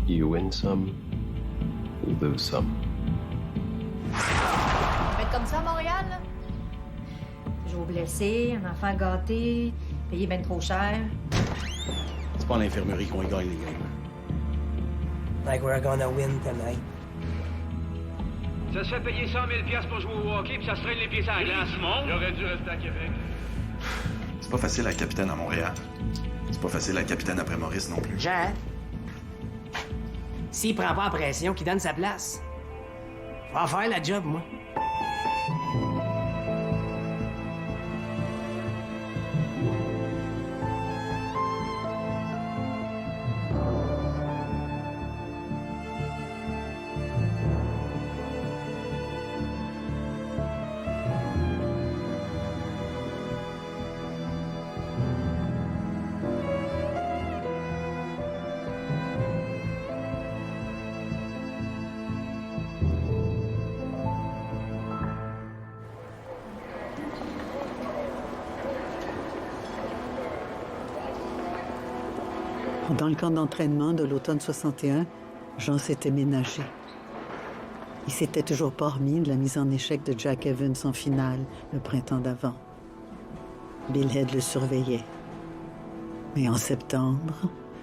You win some, you lose some. Ça va être comme ça à Montréal, là. Toujours blessé, un enfant gâté, payé ben trop cher. C'est pas en infirmerie qu'on y gagne les games. Like we're gonna win tonight. Ça se fait payer 100 000 pour jouer au hockey, puis ça se traîne les pieds sur la glace. Il aurait dû rester à Québec. C'est pas facile à être capitaine à Montréal. C'est pas facile à être capitaine après Maurice non plus. Jean, s'il prend pas la pression, qu'il donne sa place. Je vais en faire la job, moi. Dans le camp d'entraînement de l'automne 61, Jean s'était ménagé. Il s'était toujours pas remis de la mise en échec de Jack Evans en finale le printemps d'avant. Bill Head le surveillait. Mais en septembre,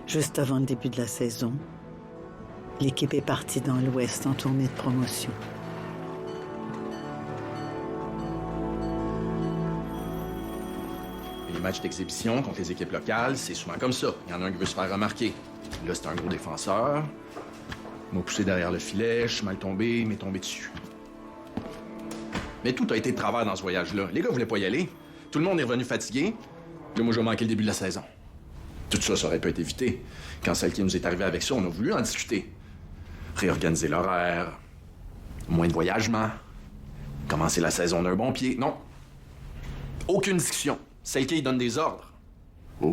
juste avant le début de la saison, l'équipe est partie dans l'Ouest en tournée de promotion. Les matchs d'exhibition contre les équipes locales, c'est souvent comme ça. Il y en a un qui veut se faire remarquer. Là, c'est un gros défenseur. Il m'a poussé derrière le filet, je suis mal tombé, il m'est tombé dessus. Mais tout a été de travers dans ce voyage-là. Les gars voulaient pas y aller. Tout le monde est revenu fatigué. Là, moi, j'ai manqué le début de la saison. Tout ça, ça aurait pu être évité. Quand celle qui nous est arrivé avec ça, on a voulu en discuter. Réorganiser l'horaire, moins de voyagement, commencer la saison d'un bon pied. Non. Aucune discussion. Celle qui donne des ordres.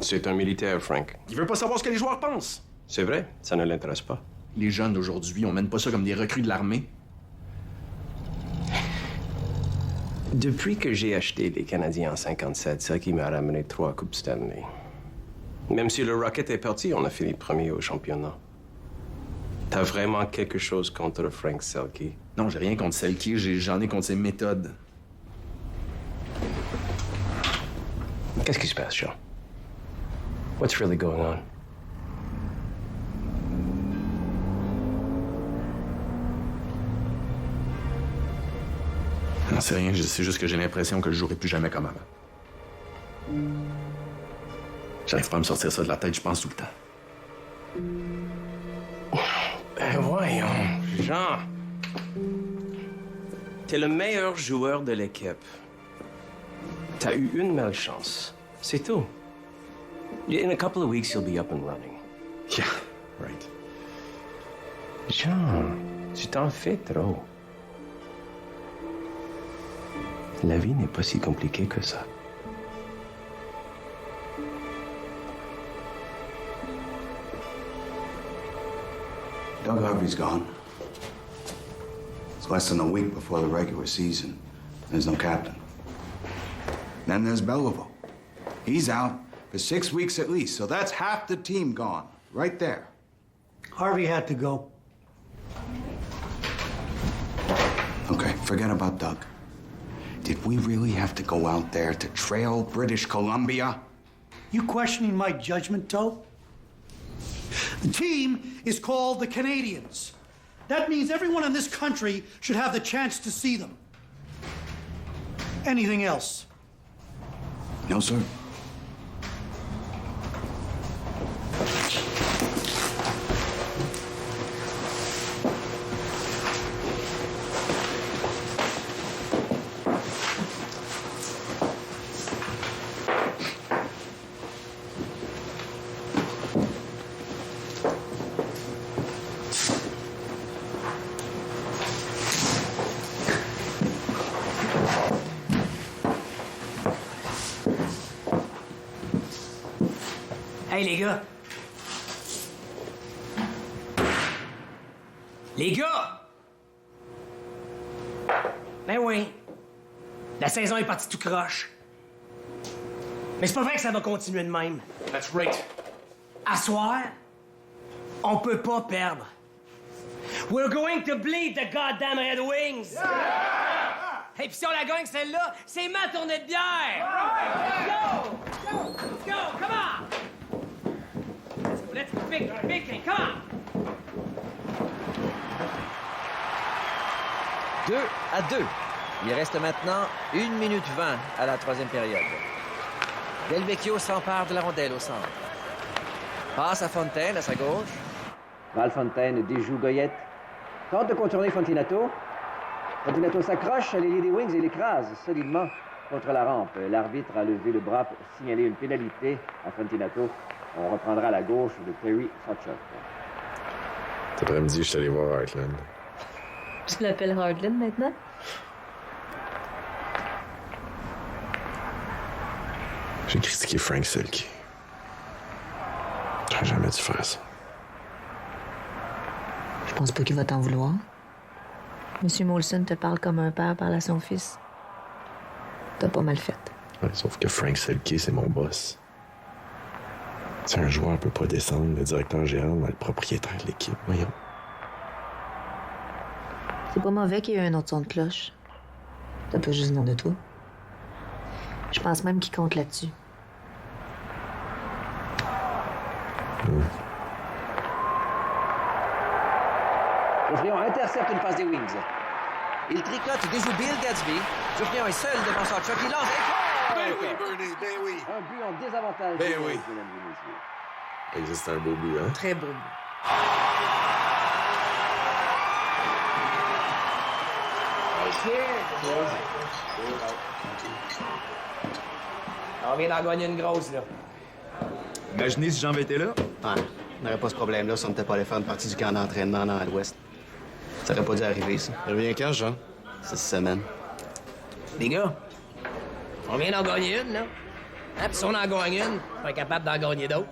C'est un militaire, Frank. Il veut pas savoir ce que les joueurs pensent. C'est vrai, ça ne l'intéresse pas. Les jeunes d'aujourd'hui, on mène pas ça comme des recrues de l'armée. Depuis que j'ai acheté les Canadiens en 57, c'est ça qui m'a ramené 3 Coupes Stanley. Même si le Rocket est parti, on a fini premier au championnat. T'as vraiment quelque chose contre Frank Selke? Non, j'ai rien contre Selke, j'en ai contre ses méthodes. Qu'est-ce qui se passe, Jean? What's really going on? Non, c'est rien, c'est juste que j'ai l'impression que je jouerai plus jamais comme avant. J'arrive pas à me sortir ça de la tête, je pense tout le temps. Ben voyons, Jean. T'es le meilleur joueur de l'équipe. T'as eu une malchance. C'est tout. In a couple of weeks, you'll be up and running. Yeah, right. Jean, tu t'en fais trop. La vie n'est pas si compliquée que ça. Doug Harvey's gone. It's less than a week before the regular season. There's no captain. Then there's Belleville. He's out for 6 weeks at least, so that's half the team gone, right there. Harvey had to go. Okay, forget about Doug. Did we really have to go out there to trail British Columbia? You questioning my judgment, Toe? The team is called the Canadians. That means everyone in this country should have the chance to see them. Anything else? No, sir. Hey, les gars! Les gars! Ben oui. La saison est partie tout croche. Mais c'est pas vrai que ça va continuer de même. That's right. À soir, On peut pas perdre. We're going to bleed the goddamn Red Wings! Yeah! Et puis si on la gagne, celle-là, c'est ma tournée de bière! Right. Go! Go! Let's go! Come on! Let's go, big thing, come on! 2-2. Il reste maintenant 1 minute 20 à la troisième période. Del Vecchio s'empare de la rondelle au centre. Passe à Fontaine, à sa gauche. Valfontaine déjoue Goyette. Tente de contourner Fontinato. Fontinato s'accroche à l'ailier des Wings et l'écrase solidement contre la rampe. L'arbitre a levé le bras pour signaler une pénalité à Fontinato. On reprendra la gauche de Terry Sawchuk. Cet après-midi, je suis allé voir Heartland. Tu l'appelles Heartland maintenant? J'ai critiqué Frank Selke. J'aurais jamais dû faire ça. Je pense pas qu'il va t'en vouloir. Monsieur Molson te parle comme un père parle à son fils. T'as pas mal fait. Ouais, sauf que Frank Selke, c'est mon boss. Si un joueur peut pas descendre, le directeur général va être le propriétaire de l'équipe. Voyons. C'est pas mauvais qu'il y ait un autre son de cloche. T'as pas juste nom de toi. Je pense même qu'il compte là-dessus. Geoffrion intercepte une passe des Wings. Il tricote, déjoue Bill Gadsby. Geoffrion est seul devant Sawchuk. Il lance et Ben oui, Bernie, ben oui. un but en désavantage. Ben des oui. Wings, mesdames et messieurs. C'est un beau but, hein? Très beau. On vient d'en gagner une grosse, là. Imaginez si j'en étais là. Ouais, on n'aurait pas ce problème-là si on n'était pas allé faire une partie du camp d'entraînement dans l'Ouest. Ça aurait pas dû arriver, ça. Ça revient quand, Jean? 6 semaines. Les gars, on vient d'en gagner une, là. Hein, puis si on en gagne une, on est capable d'en gagner d'autres.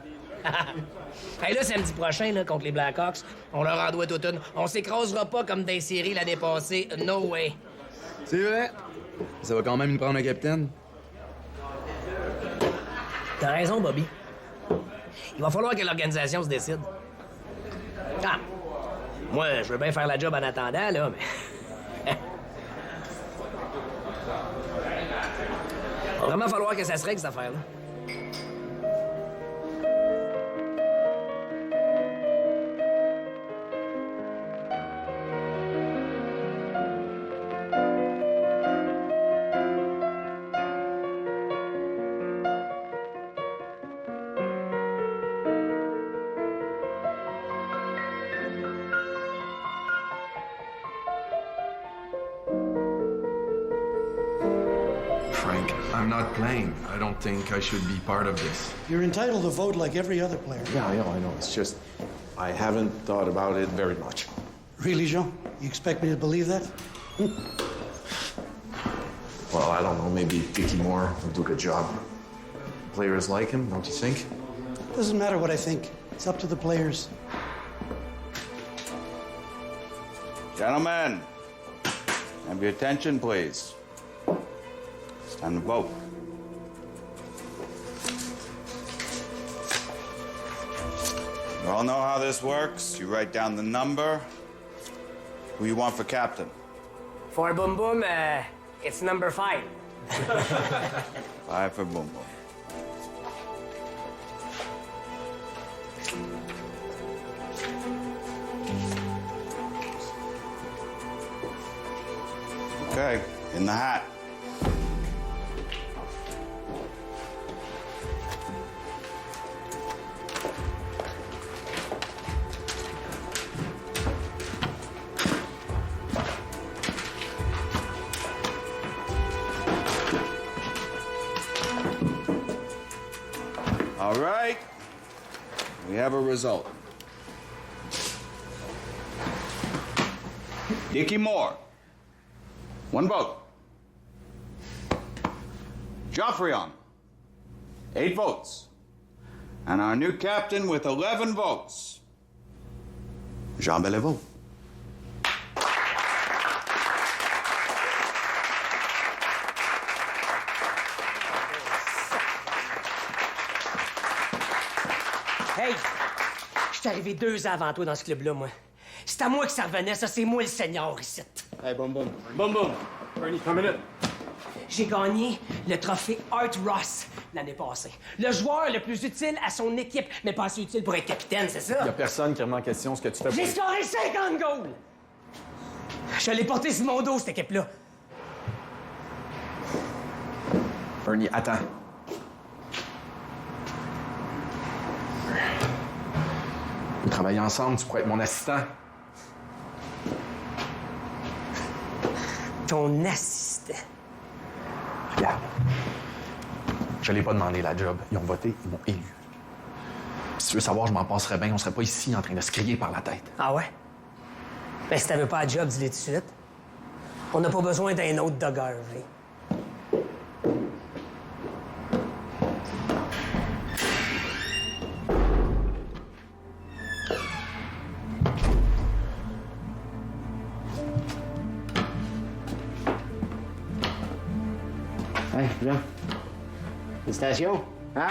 Hey, là, samedi prochain, là, contre les Blackhawks, on leur en doit toute une. On s'écrasera pas comme des séries l'année passée. No way. C'est vrai. Ça va quand même nous prendre un capitaine. T'as raison, Bobby. Il va falloir que l'organisation se décide. Ah, moi, je veux bien faire la job en attendant, là, mais... Il va vraiment falloir que ça se règle, cette affaire-là. Frank, I'm not playing. I don't think I should be part of this. You're entitled to vote like every other player. Yeah, I know. It's just, I haven't thought about it very much. Really, Jean? You expect me to believe that? Well, I don't know. Maybe Dickie Moore will do a good job. Players like him, don't you think? Doesn't matter what I think. It's up to the players. Gentlemen, have your attention, please. It's time to vote. You all know how this works. You write down the number. Who you want for captain? For Boom Boom, it's number 5. 5 for Boom Boom. Okay, in the hat. All right, we have a result. Dickie Moore, 1 vote. Geoffrion, 8 votes. And our new captain with 11 votes, Jean Beliveau. Hey, je suis arrivé arrivé 2 ans avant toi dans ce club-là, moi. C'est à moi que ça revenait, ça, c'est moi le seigneur ici. Hey, boum, boum. Boum, boum. Bernie, 3 minutes. J'ai gagné le trophée Art Ross l'année passée. Le joueur le plus utile à son équipe, mais pas assez utile pour être capitaine, c'est ça? Y a personne qui remet en question ce que tu fais pour... J'ai scoré 50 goals! Je l'ai porté sur mon dos, cette équipe-là. Bernie, attends. On travaille ensemble, tu pourrais être mon assistant. Ton assistant. Regarde. Je l'ai pas demandé la job. Ils ont voté, ils m'ont élu. Si tu veux savoir, je m'en passerais bien. On serait pas ici en train de se crier par la tête. Ah ouais? Ben, si t'avais pas la job, dis-le tout de suite. On n'a pas besoin d'un autre Doug Harvey. Hey, viens. Félicitations. Hein?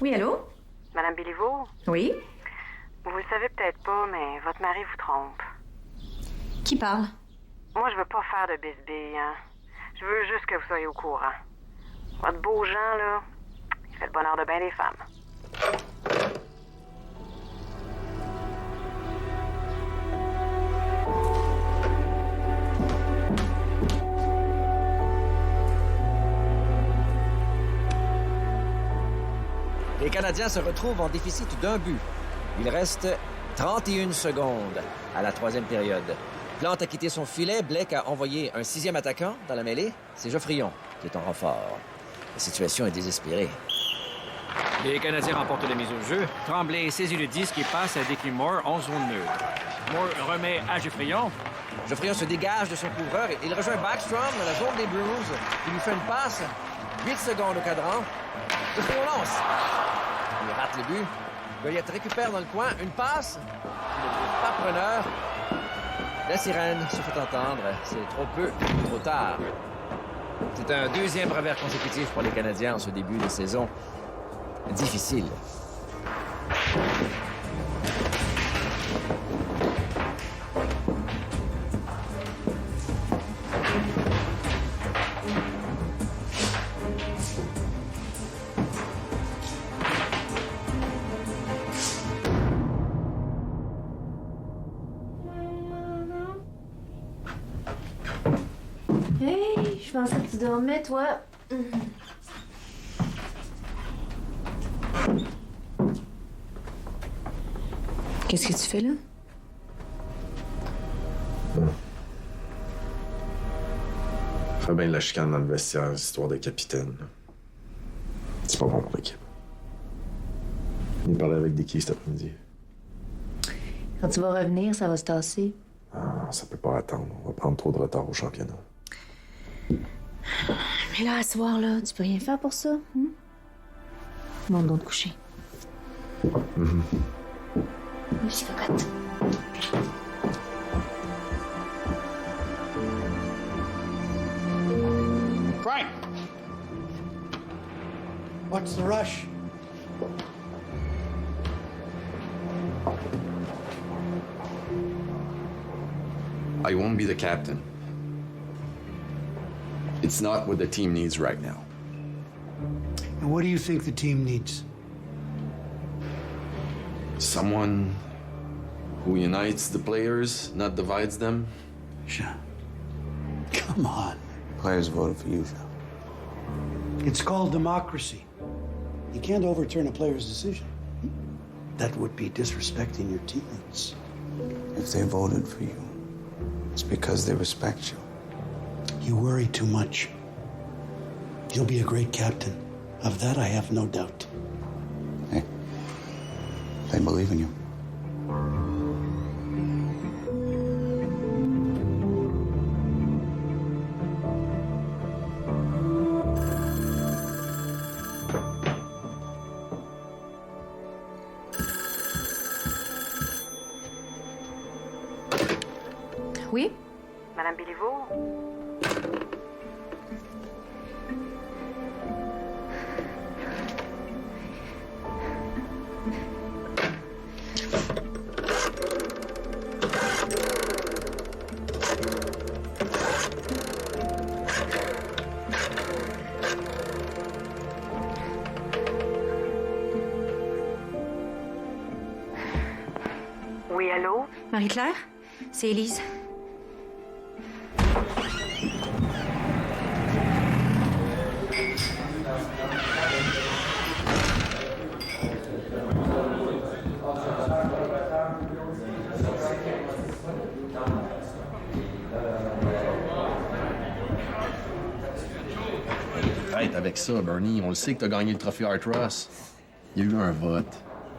Oui, allô? Madame Béliveau? Oui? Vous le savez peut-être pas, mais votre mari vous trompe. Qui parle? Moi, je veux pas faire de bisbille, hein. Je veux juste que vous soyez au courant. Votre beau Jean, là, il fait le bonheur de bien des femmes. Les Canadiens se retrouvent en déficit d'1 but. Il reste 31 secondes à la 3e période. Plante a quitté son filet. Blake a envoyé un 6e attaquant dans la mêlée. C'est Geoffrion qui est en renfort. La situation est désespérée. Les Canadiens remportent la mise au jeu. Tremblay saisit le disque et passe à Dickie Moore en zone neutre. Moore remet à Geoffrion. Geoffrion se dégage de son couvreur et il rejoint Backstrom dans la zone des Bruins. Il lui fait une passe. 8 secondes au cadran. Geoffrion lance. Il rate le but. Goliath récupère dans le coin une passe. Il ne trouve pas preneur. La sirène se fait entendre. C'est trop peu, trop tard. C'est un 2e revers consécutif pour les Canadiens en ce début de saison. Difficile. Hey, je pensais que tu dormais, toi. Qu'est-ce que tu fais là? Fais bien de la chicane dans le vestiaire, histoire de capitaine. C'est pas bon pour l'équipe. Il parlait avec Dickie cet après-midi. Quand tu vas revenir, ça va se tasser. Ah, ça peut pas attendre. On va prendre trop de retard au championnat. Mais là, à ce soir, là, tu peux rien faire pour ça. Monte donc te coucher. Merci, cocotte. Frank! What's the rush? I won't be the captain. It's not what the team needs right now. And what do you think the team needs? Someone who unites the players, not divides them. Jean, come on. Players voted for you, Jean. It's called democracy. You can't overturn a player's decision. That would be disrespecting your teammates. If they voted for you, it's because they respect you. You worry too much. You'll be a great captain. Of that, I have no doubt. Hey, they believe in you. Oui? Madame Béliveau? Oui, allô? Marie-Claire? C'est Élise. Arrête avec ça, Bernie. On le sait que t'as gagné le trophée Art Ross. Il y a eu un vote.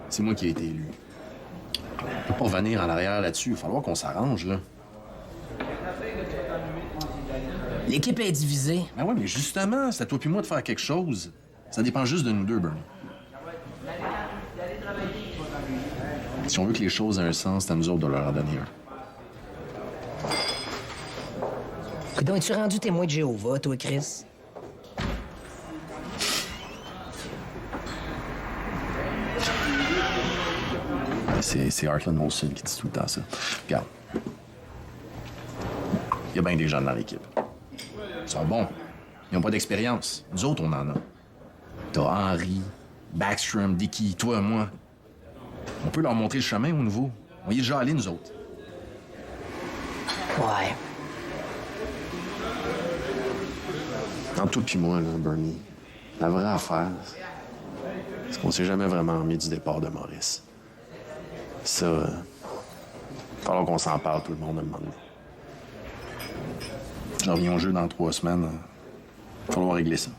C'est moi qui ai été élu. On peut pas revenir en arrière là-dessus. Il va falloir qu'on s'arrange, là. L'équipe est divisée. Ben ouais, mais justement, c'est à toi puis moi de faire quelque chose. Ça dépend juste de nous deux, Bernie. Si on veut que les choses aient un sens, c'est à nous autres de leur en donner un. Coudonc, es-tu rendu témoin de Jéhovah, toi, Chris? C'est Heartland Molson qui dit tout le temps ça. Regarde. Il y a bien des gens dans l'équipe. Ils sont bons. Ils n'ont pas d'expérience. Nous autres, on en a. T'as Henry, Backstrom, Dickey, toi, moi. On peut leur montrer le chemin au nouveau. On y est déjà allés, nous autres. Ouais. Entre toi puis moi, là, Bernie, la vraie affaire, c'est qu'on s'est jamais vraiment remis du départ de Maurice. Ça, il va falloir qu'on s'en parle, tout le monde, à un moment donné. Je reviens au jeu dans 3 semaines. Il va falloir régler ça.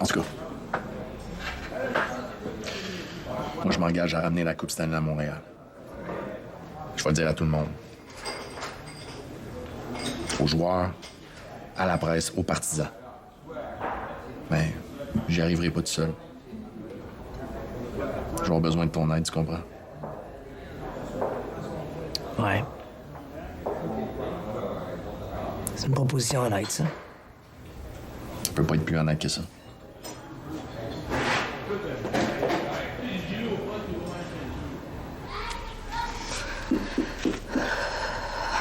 En tout cas, moi, je m'engage à ramener la Coupe Stanley à Montréal. Je vais le dire à tout le monde. Aux joueurs, à la presse, aux partisans. Mais j'y arriverai pas tout seul. Je vais avoir besoin de ton aide, tu comprends? Ouais. C'est une proposition honnête, ça. Tu peux pas être plus honnête que ça.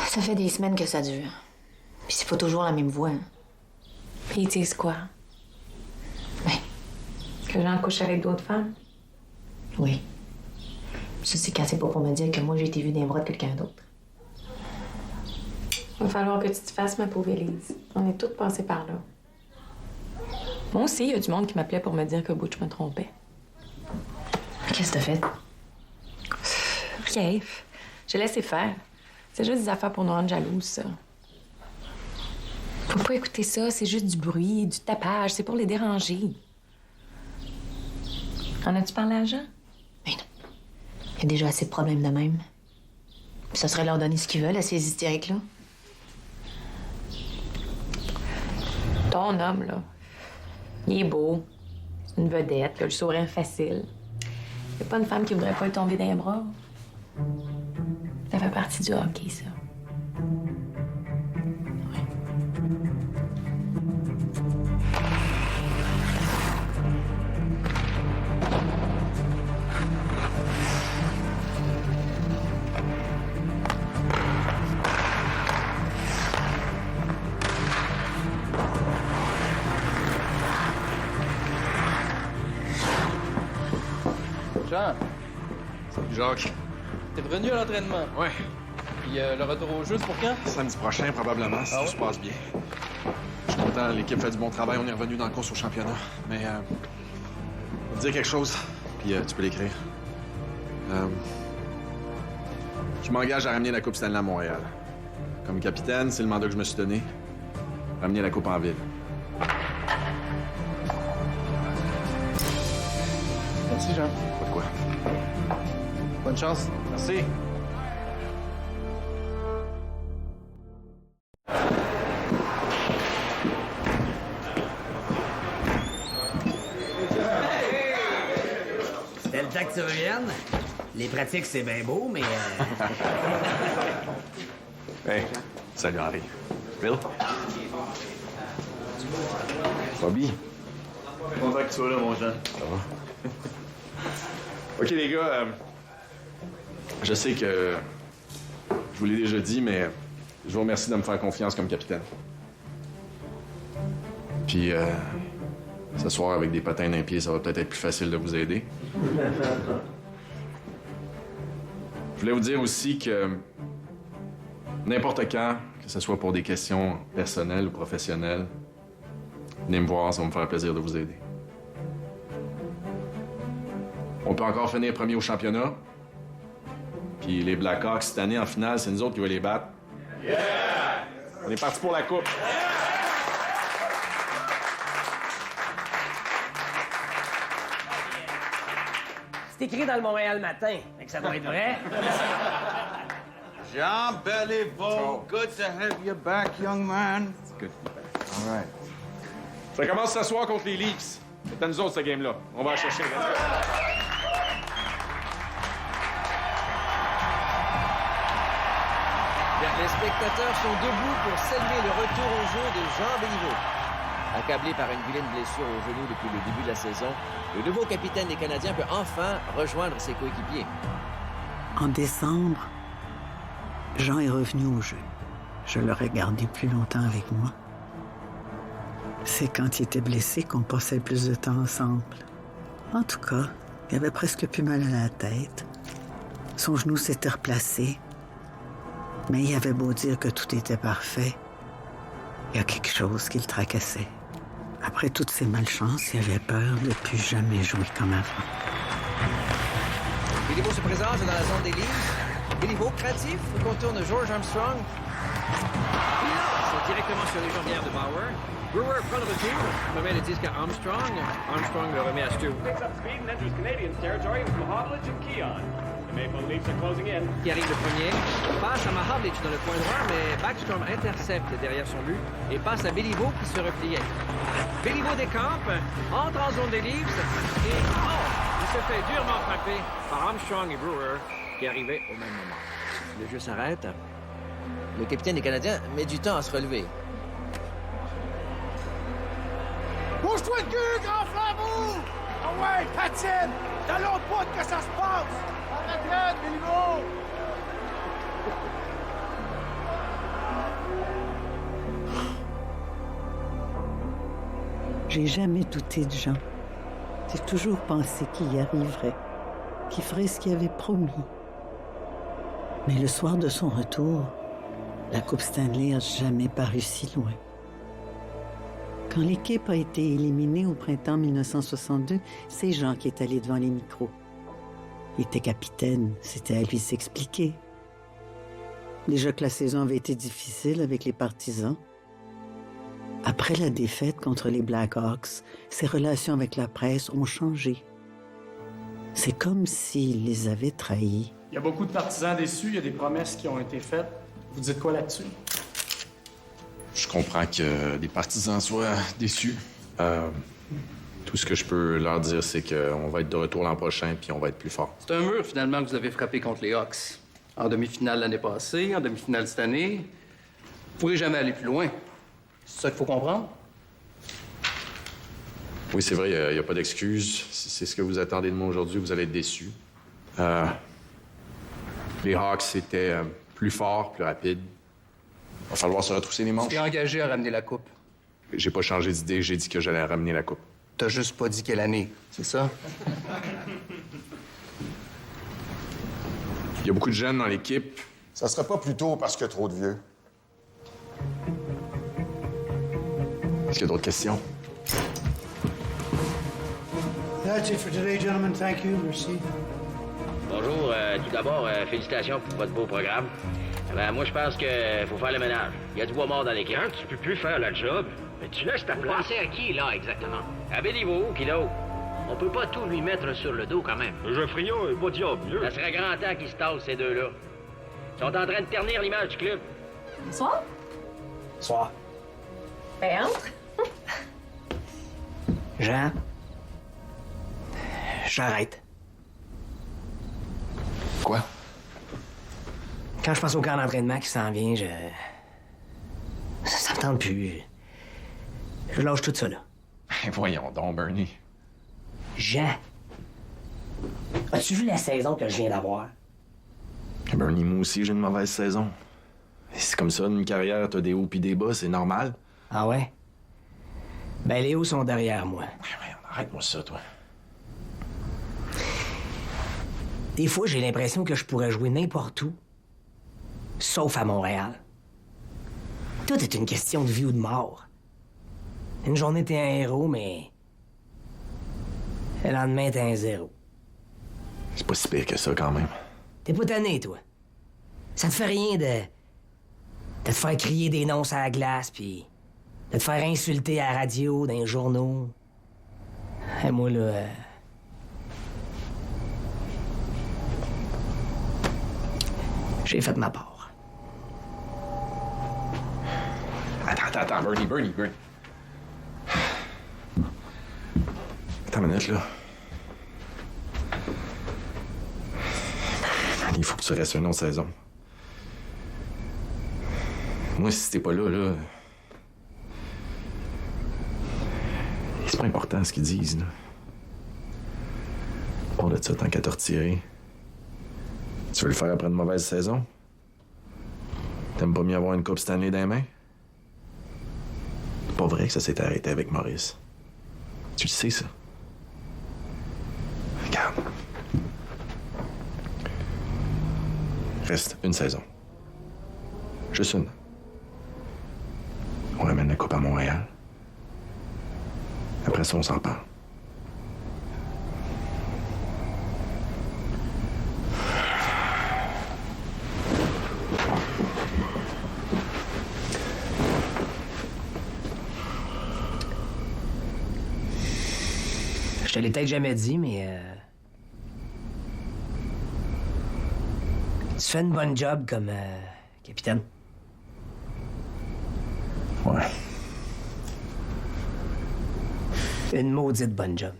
Ça fait des semaines que ça dure. Puis c'est pas toujours la même voix. Hein. Puis ils disent quoi? Ben, Que j'en couche avec d'autres femmes? oui. Ça, c'est quand c'est pas pour me dire que moi, j'ai été vue dans les bras de quelqu'un d'autre. Va falloir que tu te fasses, ma pauvre Élise. On est toutes passées par là. Moi aussi, il y a du monde qui m'appelait pour me dire que Butch me trompait. Qu'est-ce que t'as fait? Rien. J'ai laissé faire. C'est juste des affaires pour nous rendre jalouses, ça. Faut pas écouter ça, c'est juste du bruit, du tapage, c'est pour les déranger. En as-tu parlé à Jean? Ben non. Il y a déjà assez de problèmes de même. Puis ça serait leur donner ce qu'ils veulent à ces hystériques-là. Ton homme, là, il est beau. C'est une vedette, il a le sourire facile. Il n'y a pas une femme qui voudrait pas le tomber dans les bras. Ça fait partie du hockey, ça. Jean, Salut, Jacques. t'es revenu à l'entraînement. Ouais. Puis le retour au jeu, c'est pour quand? Samedi prochain, probablement, si tout se passe bien. Je suis content, l'équipe fait du bon travail, on est revenu dans la course au championnat. Mais, je vais te dire quelque chose, puis tu peux l'écrire. Je m'engage à ramener la Coupe Stanley à Montréal. Comme capitaine, c'est le mandat que je me suis donné. Ramener la Coupe en ville. Merci, Jean. Pas de quoi. Bonne chance. Merci. C'était le temps que tu reviennes. Les pratiques, c'est bien beau, mais... Hey, salut Henri. Bill? Bobby? Content que tu sois là, mon Jean. Ça va? OK, les gars, je sais que je vous l'ai déjà dit, mais je vous remercie de me faire confiance comme capitaine. Puis, ce soir, avec des patins d'un pied, ça va peut-être être plus facile de vous aider. Je voulais vous dire aussi que n'importe quand, que ce soit pour des questions personnelles ou professionnelles, venez me voir, ça va me faire plaisir de vous aider. On peut encore finir premier au championnat. Puis les Blackhawks, cette année, en finale, c'est nous autres qui va les battre. Yeah! On est parti pour la coupe. C'est écrit dans le Montréal Matin, fait que ça doit être vrai. Jean Béliveau, good to have you back, young man. Good. All right. Ça commence ce soir contre les Leafs. C'est à nous autres, ce game-là. On va la chercher. Les spectateurs sont debout pour saluer le retour au jeu de Jean Béliveau. Accablé par une vilaine blessure au genou depuis le début de la saison, le nouveau capitaine des Canadiens peut enfin rejoindre ses coéquipiers. En décembre, Jean est revenu au jeu. Je l'aurais gardé plus longtemps avec moi. C'est quand il était blessé qu'on passait plus de temps ensemble. En tout cas, il avait presque plus mal à la tête. Son genou s'était replacé. Mais il avait beau dire que tout était parfait, il y a quelque chose qui le tracassait. Après toutes ces malchances, il avait peur de plus jamais jouer comme avant. Béliveau se présente dans la zone des Leafs. Béliveau, craintif, contourne George Armstrong. C'est directement sur les jambières de Bauer. Brewer prend le retour, remet le disque à Armstrong. Armstrong le remet à Stu. Qui arrive le premier, passe à Mahavlich dans le coin droit, mais Backstrom intercepte derrière son but et passe à Béliveau qui se repliait. Béliveau décampe, entre en zone des Leafs et il se fait durement frapper par Armstrong et Brewer qui arrivaient au même moment. Le jeu s'arrête. Le capitaine des Canadiens met du temps à se relever. Bouge-toi le cul, grand flambeau! Ah ouais, patine! Dans l'autre bout que ça se passe! En retraite, Béliveau! J'ai jamais douté de Jean. J'ai toujours pensé qu'il y arriverait, qu'il ferait ce qu'il avait promis. Mais le soir de son retour, la Coupe Stanley n'a jamais paru si loin. Quand l'équipe a été éliminée au printemps 1962, c'est Jean qui est allé devant les micros. Il était capitaine, c'était à lui s'expliquer. Déjà que la saison avait été difficile avec les partisans. Après la défaite contre les Blackhawks, ses relations avec la presse ont changé. C'est comme s'il les avait trahis. Il y a beaucoup de partisans déçus, il y a des promesses qui ont été faites. Vous dites quoi là-dessus? Je comprends que des partisans soient déçus. Tout ce que je peux leur dire, c'est qu'on va être de retour l'an prochain puis on va être plus fort. C'est un mur, finalement, que vous avez frappé contre les Hawks. En demi-finale l'année passée, en demi-finale cette année. Vous pourrez jamais aller plus loin. C'est ça qu'il faut comprendre? Oui, c'est vrai, il n'y a pas d'excuse. Si c'est ce que vous attendez de moi aujourd'hui, vous allez être déçus. Les Hawks étaient plus forts, plus rapides. Il va falloir se retrousser les manches. Tu t'es engagé à ramener la coupe. J'ai pas changé d'idée, j'ai dit que j'allais ramener la coupe. T'as juste pas dit quelle année, c'est ça? Il y a beaucoup de jeunes dans l'équipe. Ça serait pas plutôt parce qu'il y a trop de vieux? Est-ce qu'il y a d'autres questions? That's it for today, gentlemen. Thank you. Merci. Bonjour. Tout d'abord, félicitations pour votre beau programme. Moi, je pense qu'il faut faire le ménage. Il y a du bois mort dans l'équipe. Quand tu peux plus faire la job, mais tu laisses ta place. Vous pensez à qui, là, exactement? À Béliveau, qui d'autre? On peut pas tout lui mettre sur le dos, quand même. Geoffrion est pas diable. Ça serait grand temps qu'ils se tassent, ces deux-là. Ils sont en train de ternir l'image du club. Bonsoir. Bonsoir. Ben, entre. Jean, j'arrête. Quoi? Quand je pense au camp d'entraînement qui s'en vient, Ça me tente plus. Je lâche tout ça, là. Voyons donc, Bernie. Jean, as-tu vu la saison que je viens d'avoir? Bernie, moi aussi, j'ai une mauvaise saison. C'est comme ça, une carrière, t'as des hauts pis des bas, c'est normal. Ah ouais? Ben, les hauts sont derrière moi. Arrête-moi ça, toi. Des fois, j'ai l'impression que je pourrais jouer n'importe où, sauf à Montréal. Tout est une question de vie ou de mort. Une journée, t'es un héros, mais... le lendemain, t'es un zéro. C'est pas si pire que ça, quand même. T'es pas tanné, toi. Ça te fait rien de te faire crier des noms sur la glace, puis de te faire insulter à la radio, dans les journaux. Et moi, là... j'ai fait ma part. Attends, Bernie. Attends une minute, là. Il faut que tu restes une autre saison. Moi, si t'es pas là... C'est pas important ce qu'ils disent, là. Pas de ça, tant qu'à te retirer. Tu veux le faire après une mauvaise saison? T'aimes pas mieux avoir une Coupe Stanley dans les mains? C'est pas vrai que ça s'est arrêté avec Maurice. Tu le sais, ça. Regarde. Reste une saison. Juste une. On ramène la Coupe à Montréal. Après ça, on s'en parle. Je te l'ai peut-être jamais dit, mais... tu fais une bonne job comme capitaine. Ouais. Une maudite bonne job.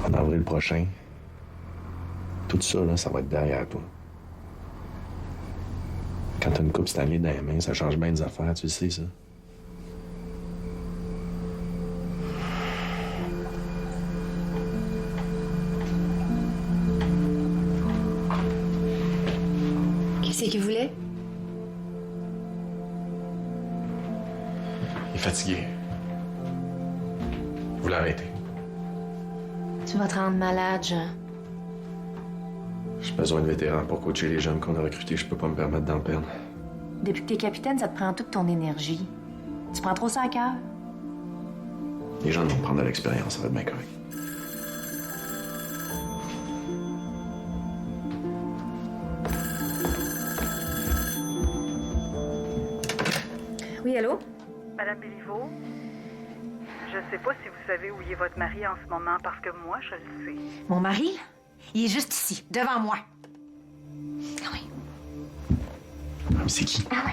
En avril prochain, tout ça, là, ça va être derrière toi. Quand t'as une Coupe Stanley dans les mains, ça change bien des affaires, tu le sais, ça. Qu'est-ce qu'il voulait? Il est fatigué. Vous l'arrêtez. Tu vas te rendre malade, Jean. J'ai besoin de vétérans pour coacher les jeunes qu'on a recrutés. Je peux pas me permettre d'en perdre. Depuis que t'es capitaine, ça te prend toute ton énergie. Tu prends trop ça à cœur? Les jeunes vont prendre de l'expérience, ça va être bien correct. Oui, allô? Madame Béliveau, je sais pas si vous savez où est votre mari en ce moment, parce que moi, je le sais. Mon mari? Il est juste ici, devant moi. Ah oui. Ah, mais c'est qui? Ah oui.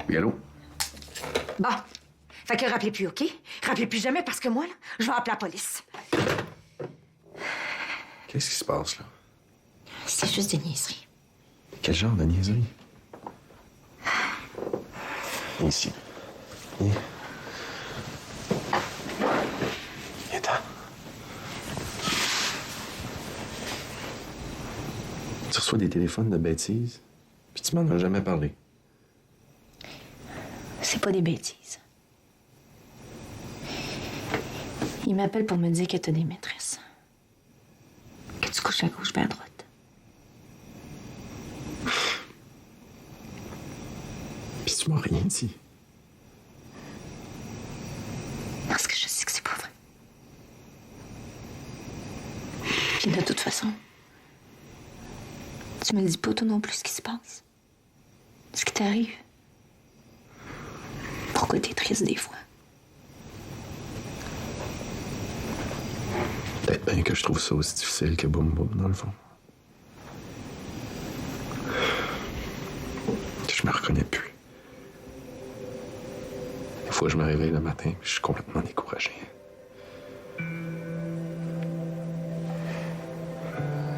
Oui, allô? Bon. Fait que rappelez plus, OK? Rappelez plus jamais parce que moi, là, je vais appeler la police. Qu'est-ce qui se passe, là? C'est juste des niaiseries. Quel genre de niaiserie? Viens ici. Viens. Viens-t'en. Tu reçois des téléphones de bêtises, puis tu m'en as jamais parlé. C'est pas des bêtises. Il m'appelle pour me dire que t'as des maîtresses. Que tu couches à gauche puis à droite. Puis tu m'as rien dit. Parce que je sais que c'est pas vrai. Puis de toute façon, tu me le dis pas toi non plus ce qui se passe. Ce qui t'arrive. Pourquoi t'es triste des fois? Peut-être bien que je trouve ça aussi difficile que Boum Boum, dans le fond. Que je me reconnais plus. Des fois, je me réveille le matin et je suis complètement découragé.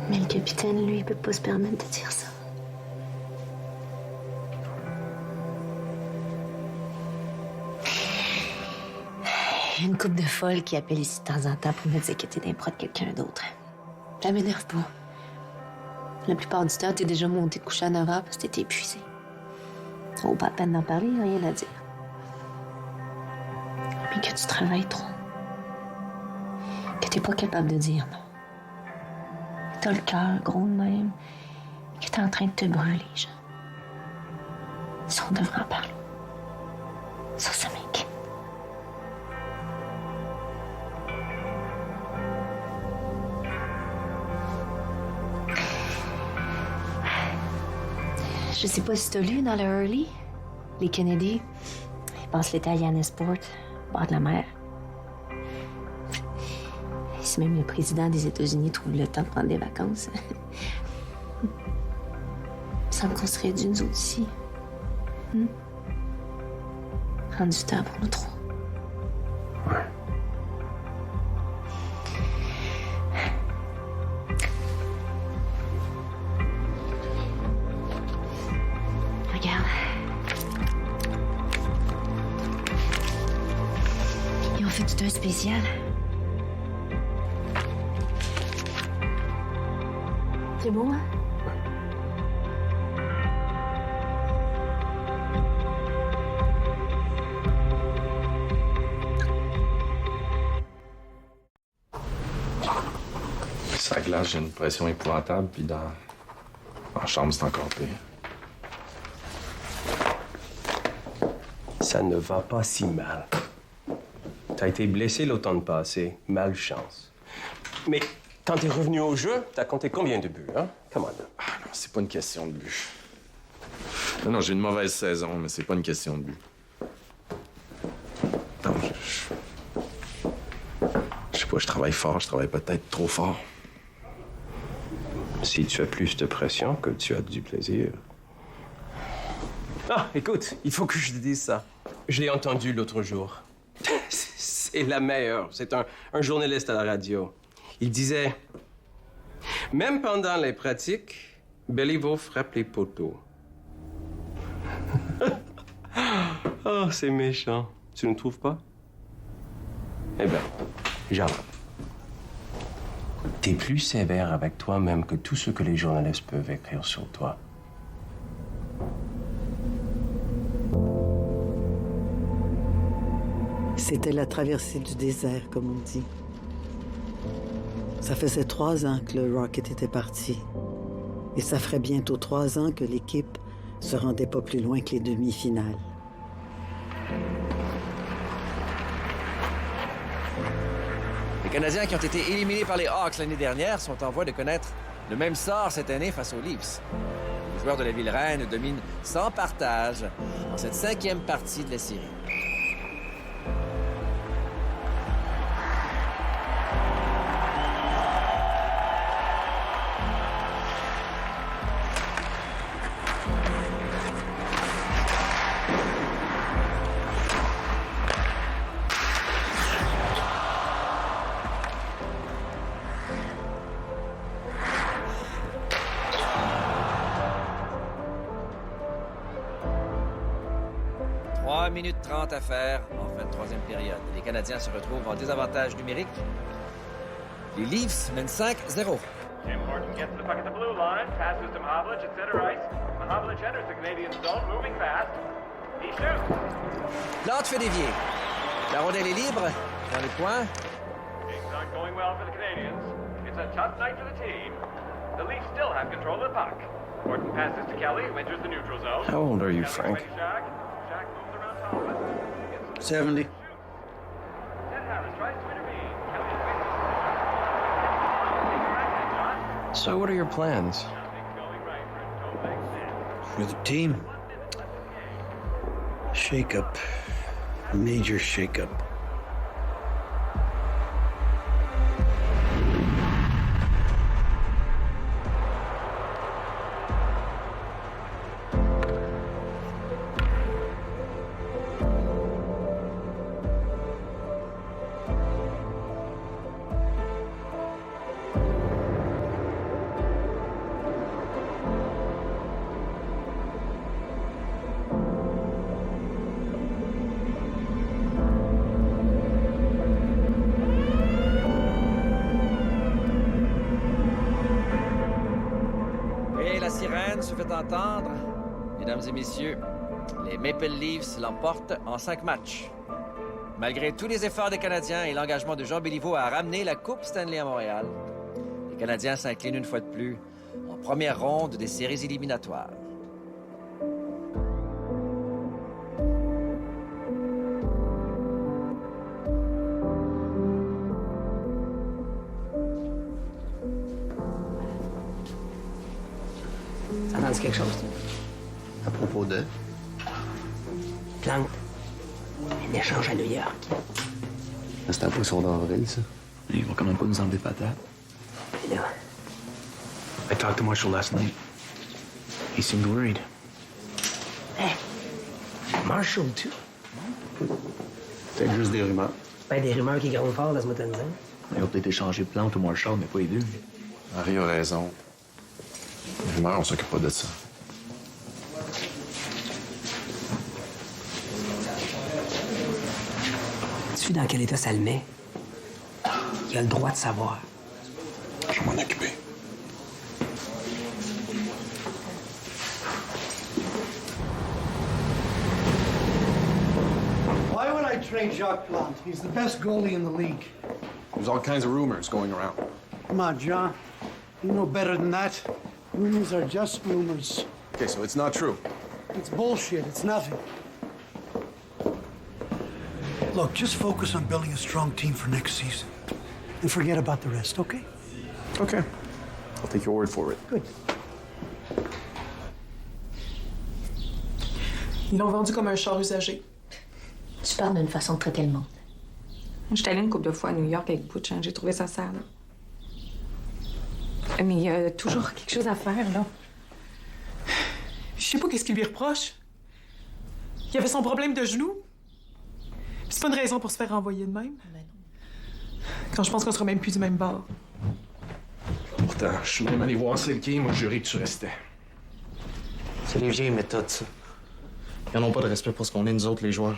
Mais le capitaine, lui, il peut pas se permettre de dire ça. Il y a une couple de folles qui appellent ici de temps en temps pour me dire que t'es d'impro de quelqu'un d'autre. Ça m'énerve pas. La plupart du temps, t'es déjà monté de coucher à 9 heures parce que t'étais épuisé. Ça vaut pas la peine d'en parler, rien à dire. Mais que tu travailles trop. Que t'es pas capable de dire non. Que t'as le cœur gros de même. Que t'es en train de te brûler, Jean. Ça, on devrait en parler. Ça m'inquiète. Je sais pas si t'as lu dans le Early, les Kennedy, ils passent l'été à Yannisport, au bord de la mer. Si même le président des États-Unis trouve le temps de prendre des vacances, il me semble qu'on serait dû, nous autres ici. Prendre du temps pour nous trois. Ouais. Regarde. Ils ont fait tout un spécial. C'est beau, hein? Ça glace, j'ai une pression épouvantable, puis dans la chambre, c'est encore pire. Ça ne va pas si mal. T'as été blessé l'automne passé. Malchance. Mais quand t'es revenu au jeu, t'as compté combien de buts, hein? Come on. Ah non, c'est pas une question de but. Non, j'ai une mauvaise saison, mais c'est pas une question de but. Non, je sais pas, je travaille fort, je travaille peut-être trop fort. Si tu as plus de pression que tu as du plaisir. Ah, écoute, il faut que je te dise ça. Je l'ai entendu l'autre jour. C'est la meilleure. C'est un journaliste à la radio. Il disait... Même pendant les pratiques, Béliveau frappe les poteaux. Oh, c'est méchant. Tu ne trouves pas? Eh bien, j'arrête. T'es plus sévère avec toi-même que tout ce que les journalistes peuvent écrire sur toi. C'était la traversée du désert, comme on dit. Ça faisait 3 ans que le Rocket était parti. Et ça ferait bientôt 3 ans que l'équipe se rendait pas plus loin que les demi-finales. Les Canadiens qui ont été éliminés par les Hawks l'année dernière sont en voie de connaître le même sort cette année face aux Leafs. Les joueurs de la Ville-Reine dominent sans partage en cette 5e partie de la série. Minutes 30 à faire en fin de 3e période. Les Canadiens se retrouvent en désavantage numérique. Les Leafs mènent 5-0. Jim Horton gets the puck at the blue line, passes to Mahavlich at center ice. Mahavlich enters the Canadian zone, moving fast. He shoots. Plante fait dévier. La rondelle est libre dans les coins. Things aren't going well for the Canadians. It's a tough night for the team. The Leafs still have control of the puck. Horton passes to Kelly, who enters the neutral zone. How old are you, Frank? 70. So what are your plans? For the team, shake-up. A major shake-up. sirène se fait entendre. Mesdames et messieurs, les Maple Leafs l'emportent en 5 matchs. Malgré tous les efforts des Canadiens et l'engagement de Jean Béliveau à ramener la Coupe Stanley à Montréal, les Canadiens s'inclinent une fois de plus en première ronde des séries éliminatoires. Ça a dit quelque chose? À propos de? Plante. Un échange à New York. C'était un poisson d'avril, ça. Ils vont quand même pas nous enlever patate. Mais là, I talked to Marshall last night. He seemed worried. Hey, Marshall, too? Peut-être juste des rumeurs. Ben, des rumeurs qui grondent fort, laisse-moi te le dire. Ils ont peut-être échangé Plante ou Marshall, mais pas les deux. Harry a raison. Les rumeurs, on s'occupe pas de ça. Tu sais dans quel état ça le met? Il a le droit de savoir. Je vais m'en occuper. Why would I trade Jacques Plante? He's the best goalie in the league. There's all kinds of rumors going around. Come on, John. You know better than that. Rumors are just rumors. Okay, so it's not true. It's bullshit. It's nothing. Look, just focus on building a strong team for next season. And forget about the rest, okay? Okay. I'll take your word for it. Good. Ils l'ont vendu comme un char usagé. Tu parles d'une façon de traiter le monde. J'étais allée une couple de fois à New York avec Butch, hein. J'ai trouvé ça sale. Mais il y a toujours quelque chose à faire, là. Je sais pas qu'est-ce qu'il lui reproche. Il avait son problème de genou. Puis c'est pas une raison pour se faire renvoyer de même. Quand je pense qu'on sera même plus du même bord. Pourtant, je suis même allé voir Selke, moi, juré que tu restais. C'est les vieilles méthodes, ça. Ils n'ont pas de respect pour ce qu'on est, nous autres, les joueurs.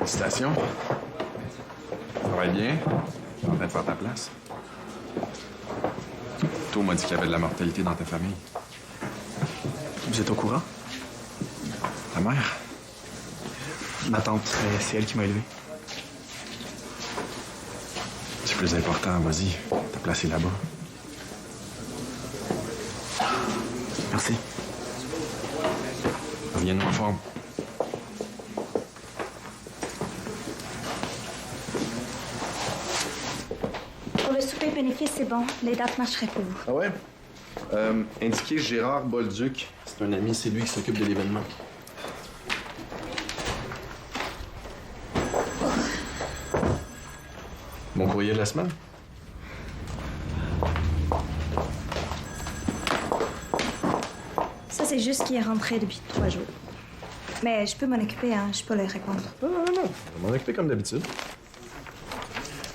Félicitations. Ça va bien? T'es en train de faire ta place? Toi m'a dit qu'il y avait de la mortalité dans ta famille. Vous êtes au courant? Ta mère? Ma tante, c'est elle qui m'a élevé. C'est plus important, vas-y. Ta place est là-bas. Merci. Reviens-nous en forme. Pour le souper bénéfice, c'est bon. Les dates marcheraient pour vous. Ah ouais? Indiquez Gérard Bolduc. C'est un ami, c'est lui qui s'occupe de l'événement. Mon courrier de la semaine? Ça, c'est juste qui est rentré depuis 3 jours. Mais je peux m'en occuper, hein. Je peux le répondre. Non. Je vais m'en occuper comme d'habitude.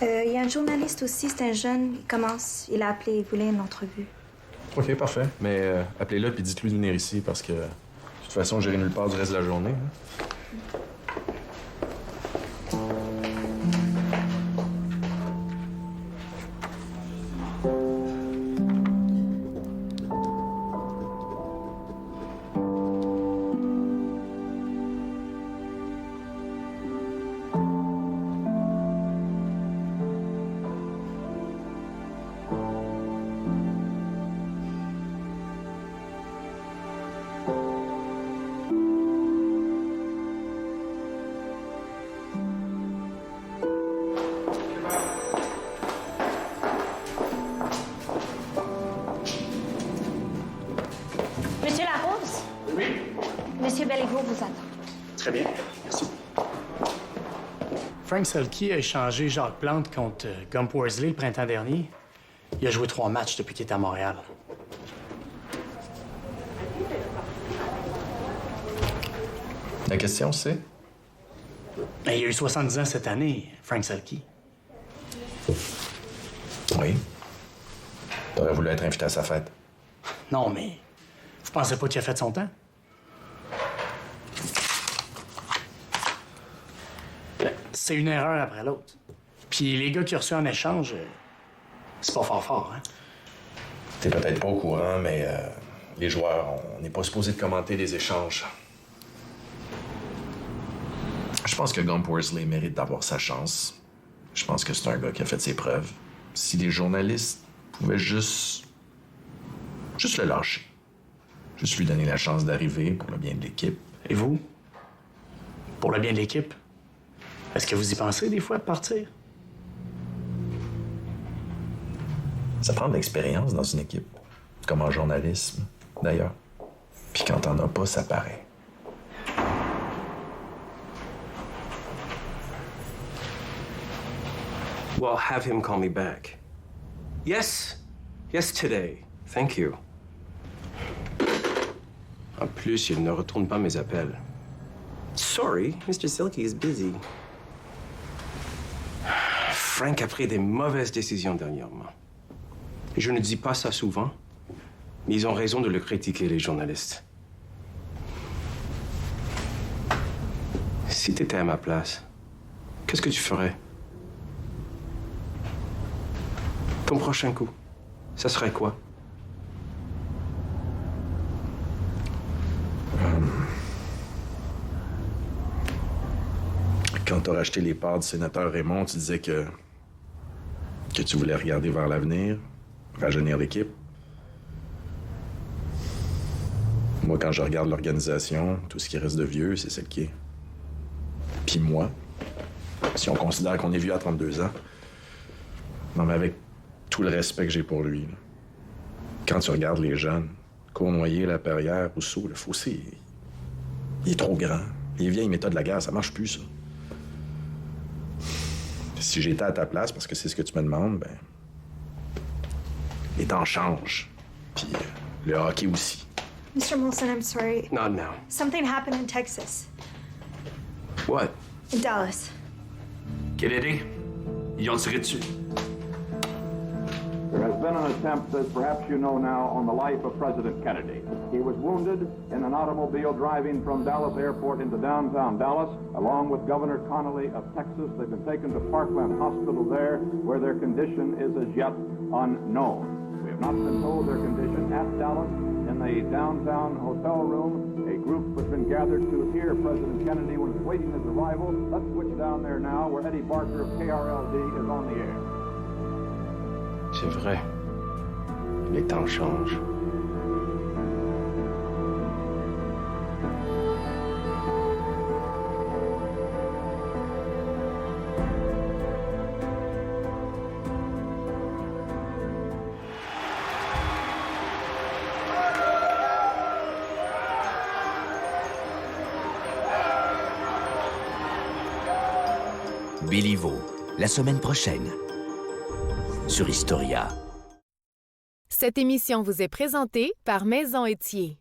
Il y a un journaliste aussi, c'est un jeune. Il commence. Il a appelé, il voulait une entrevue. OK, parfait. Mais appelez-le puis dites-lui de venir ici parce que, de toute façon, j'irai nulle part du reste de la journée. Hein. Très bien, merci. Frank Selke a échangé Jacques Plante contre Gump Worsley le printemps dernier. Il a joué 3 matchs depuis qu'il est à Montréal. La question, c'est? Il a eu 70 ans cette année, Frank Selke. Oui. T'aurais voulu être invité à sa fête. Non, mais vous pensez pas qu'il a fait son temps? C'est une erreur après l'autre. Puis les gars qui ont reçu en échange, c'est pas fort, hein? T'es peut-être pas au courant, mais les joueurs, on n'est pas supposé de commenter les échanges. Je pense que Gump Worsley mérite d'avoir sa chance. Je pense que c'est un gars qui a fait ses preuves. Si les journalistes pouvaient juste le lâcher. Juste lui donner la chance d'arriver pour le bien de l'équipe. Et vous? Pour le bien de l'équipe? Est-ce que vous y pensez des fois de partir? Ça prend de l'expérience dans une équipe. Comme en journalisme, d'ailleurs. Puis quand t'en as pas, ça paraît. Well, have him call me back. Yes. Yes, today. Thank you. En plus, il ne retourne pas mes appels. Sorry, Mr. Selke is busy. Frank a pris des mauvaises décisions dernièrement. Je ne dis pas ça souvent, mais ils ont raison de le critiquer, les journalistes. Si t'étais à ma place, qu'est-ce que tu ferais? Ton prochain coup, ça serait quoi? Quand t'as racheté les parts du sénateur Raymond, tu disais que tu voulais regarder vers l'avenir, rajeunir l'équipe. Moi, quand je regarde l'organisation, tout ce qui reste de vieux, c'est celle qui est. Puis moi, si on considère qu'on est vieux à 32 ans, non, mais avec tout le respect que j'ai pour lui, là, quand tu regardes les jeunes, Cournoyer, Laperrière, Rousseau, le Fossé, il est trop grand. Les vieilles méthodes de la guerre, ça marche plus, ça. Si j'étais à ta place, parce que c'est ce que tu me demandes, ben... les temps changent. Puis le hockey aussi. Mr. Molson, I'm sorry. Not now. Something happened in Texas. What? In Dallas. Kennedy, ils ont tiré dessus. There has been an attempt, as perhaps you know now, on the life of President Kennedy. He was wounded in an automobile driving from Dallas Airport into downtown Dallas, along with Governor Connolly of Texas. They've been taken to Parkland Hospital there, where their condition is as yet unknown. We have not been told their condition at Dallas. In the downtown hotel room, a group has been gathered to hear President Kennedy when he's waiting his arrival. Let's switch down there now, where Eddie Barker of KRLD is on the air. C'est vrai. Les temps changent. Béliveau, la semaine prochaine, sur Historia. Cette émission vous est présentée par Maison Étier.